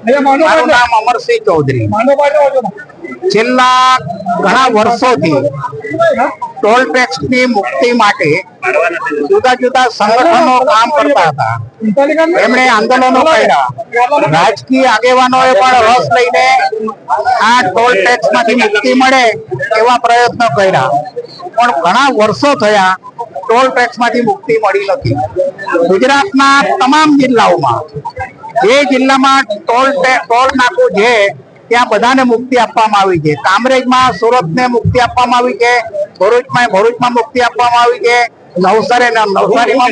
મારું નામ અમરસિંહ ચૌધરી। છેલ્લા ઘણા વર્ષોથી ટોલ ટેક્સ ની મુક્તિ માટે જુદા જુદા સંગઠનો કામ કરતા હતા। એમણે આંદોલનો કર્યા, રાજકીય આગેવાનોએ પણ રસ લઈને આ ટોલ ટેક્સ માંથી મુક્તિ મળે એવા પ્રયત્નો કર્યા, પણ ઘણા વર્ષો થયા ટોલ ટેક્સ માંથી મુક્તિ મળી નથી। ગુજરાતના તમામ જિલ્લાઓમાં જે જિલ્લામાં ટોલ નાકું છે ત્યાં બધાને મુક્તિ આપવામાં આવી છે। કામરેજમાં સુરતને મુક્તિ આપવામાં આવી છે, ભરૂચમાં મુક્તિ આપવામાં આવી છે, નવસારીમાં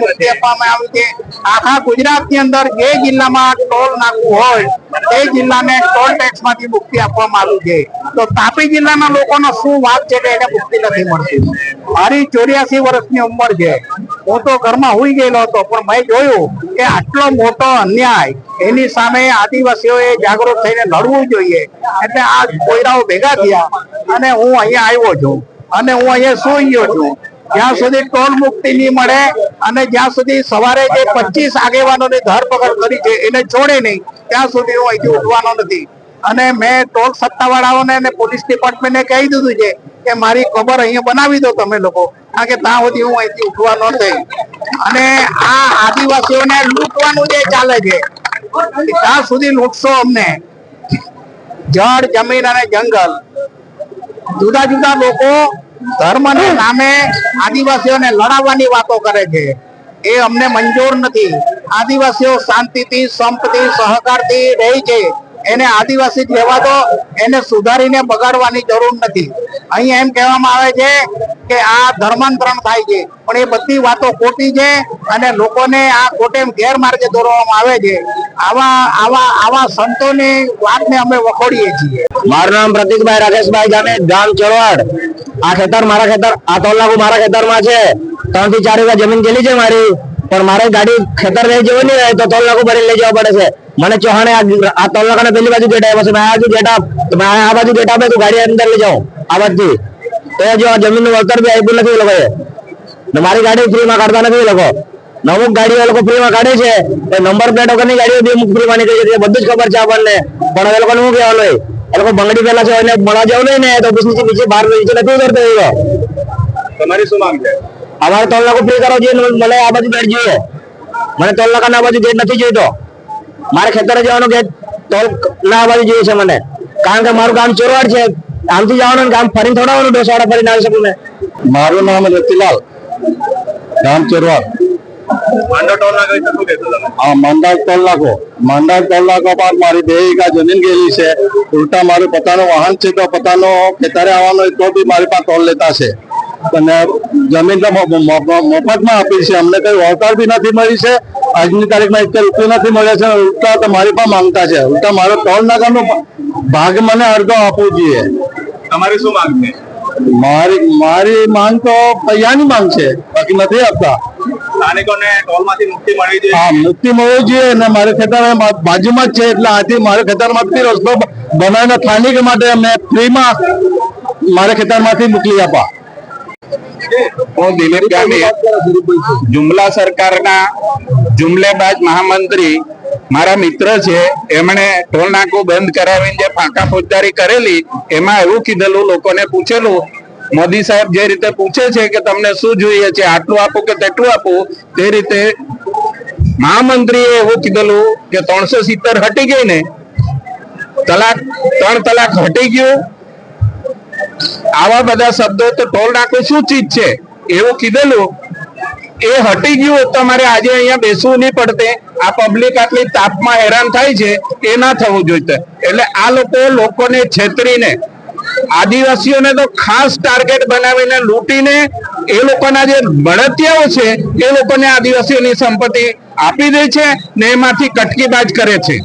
મુક્તિ આપવામાં આવી છે। આખા ગુજરાતની અંદર જે જિલ્લામાં ટોલ નાકું હોય તે જિલ્લાને ટોલ ટેક્સ માંથી મુક્તિ આપવામાં આવી છે। તો તાપી જિલ્લાના લોકોનો શું વાત છે કે એને મુક્તિ નથી મળતી? મારી 84 વર્ષની ઉંમર છે, હું તો ઘરમાં હુઈ ગયેલો હતો, પણ મેં જોયું કે આટલો મોટો અન્યાય એની સામે આદિવાસીઓએ જાગૃત થઈને લડવું જોઈએ। એટલે આ કોયરાઓ ભેગા થયા અને હું અહીંયા આવ્યો છું અને હું અહીંયા સુઈ ગયો છું। જ્યાં સુધી ટોલ મુક્તિ નહીં મળે અને જ્યાં સુધી સવારે જે 25 આગેવાનોની ધરપકડ કરી છે એને છોડે નહીં ત્યાં સુધી હું અહીંથી ઉઠવાનો નથી। અને મેં ટોલ સત્તાવાળાઓને અને પોલીસ ડિપાર્ટમેન્ટને કહી દીધું છે કે મારી ખબર અહીંયા બનાવી દો તમે લોકો, કારણ કે ત્યાં સુધી હું અહીંથી ઉઠવાનો નથી। અને આ આદિવાસીઓને લૂંટવાનું જે ચાલે છે ત્યાં સુધી લૂંટશો અમને। જળ, જમીન અને જંગલ, જુદા જુદા લોકો ધર્મના નામે આદિવાસીઓને લડાવવાની વાતો કરે છે, એ અમને મંજૂર નથી। આદિવાસીઓ શાંતિથી, સંપથી, સહકારથી રહે છે, એને આદિવાસી કહેવા દો, એને સુધારીને બગાડવાની જરૂર નથી। અહીં એમ કહેવામાં આવે છે કે આ ધર્માંતરણ થાય છે, પણ એ બધી વાતો ખોટી છે અને લોકોને આ ખોટે ગેરમાર્ગે દોરવામાં આવે છે। આવા સંતોની વાતને અમે વખોડીએ છીએ। મારું નામ પ્રતિકભાઈ રાકેશભાઈ જામે, ગામ ચોરવાડ। આ ખેતર મારા ખેતર, આ ટોલ નાકું મારા ખેતરમાં છે। 3 થી 4 વીઘા જમીન ગયેલી છે મારી, પણ મારે ગાડી ખેતર લઈ જવું નહીં હોય તો ટોલ નાકું ભરીને લઈ જવા પડે છે। મને ચૌહાણે આ ટોલ નાકાને પેલી બાજુ ગેટ આવ્યો છે, મેં આ બાજુ ગેટ આપે તો ગાડી અંદર લઈ જાઉં આ બાજુથી, તો જો આ જમીનનું વળતર બી આપ્યું નથી એ લોકોએ, મારી ગાડી ફ્રીમાં કાઢતા નથી એ લોકો। અમુક ગાડીઓ એ લોકો ફ્રીમાં કાઢે છે, નંબર પ્લેટ વગરની ગાડીઓ બી અમુક ફ્રીમાં નીકળી છે, બધું જ ખબર છે આપણને, પણ એ લોકોને શું કહેવાનું હોય? એ લોકો બંગડી પેલા છે એને મળવા જવું નહીં ને તો નીચે બહાર નીચે નથી ઉતરતો એવો। તમારી શું માંગ છે? અમારે ટોલ નાકું ફ્રી કરવો જોઈએ, મને આ બાજુ ગેટ જોઈએ, મને ટોલ નાકાના આ બાજુ ગેટ નથી જોઈતો, મારે ખેતરે જવાનો ગેટ ટોલ ના આ બાજુ જોઈએ છે મને, કારણ કે મારું ગામ ચોરવાડ છે, આમથી જવાનું ગામ ફરીને થોડા ડોસાડા ફરીને આવી શકું મેં। મારું નામ રતિલાલ, ગામ ચોરવાડ। માંડવ ટોલ નાકા વિશે શું કહેશો તમે? હા, માંડવ ટોલ નાકો પર મારી 2 વીઘા જમીન ગયેલી છે, ઉલટા મારું પોતાનું વાહન છે તો પોતાનો ખેતરે આવવાનો તો બી મારી પાસે ટોલ લેતા છે, અને જમીન તો મફતમાં આપી છે, અમને કઈ વળતર બી નથી મળી છે। આજની તારીખમાં 1 રૂપિયા નથી મળ્યા છે, ઉલટા તો મારી પાસે માંગતા છે, ઉલટા મારો ટોલ નાકાનો ભાગ મને અડધો આપવું જોઈએ। તમારી શું માંગ છે? મારી માંગ તો પૈસાની માંગ છે, બાકી નથી આપતા। સ્થાનિકોને ટોલમાંથી મુક્તિ મળવી જોઈએ। હા, મુક્તિ મળવી જોઈએ, અને મારે ખેતર બાજુમાં જ છે એટલે આથી મારે ખેતરમાંથી રસ્તો બનાવીને સ્થાનિક માટે અમને ફ્રીમાં મારે ખેતરમાંથી મોકલી આપવા। હું દિલીપ ગામિત, જુમલા સરકારના જુમલેબાજ મહામંત્રી મારા મિત્ર છે, એમણે ટોલ નાકું બંધ કરાવીને જે ફાંકા ફોજદારી કરેલી એમાં એવું કીધેલું, લોકોને પૂછેલું, મોદી સાહેબ જે રીતે પૂછે છે કે તમને શું જોઈએ છે, આટલું આપું કે તેટલું આપું, તે રીતે મહામંત્રીએ એવું કીધેલું કે 370 હટી ગઈ ને, 3 તલાક હટી ગયું, આવા બધા શબ્દો, તો ટોલ નાકું શું ચીજ છે એવું કીધેલું, એ હટી ગયું, તમારે આજે અહીંયા બેસવું નહીં પડતે, આ પબ્લિક આટલી તાપમાં હેરાન થાય છે એ ના થવું જોઈએ। એટલે આ લોકોને છેતરીને આદિવાસીઓને તો ખાસ ટાર્ગેટ બનાવીને લૂંટીને એ લોકોના જે બળતિયાઓ છે એ લોકોને આદિવાસીઓની સંપત્તિ આપી દે છે ને એમાંથી કટકીબાજ કરે છે।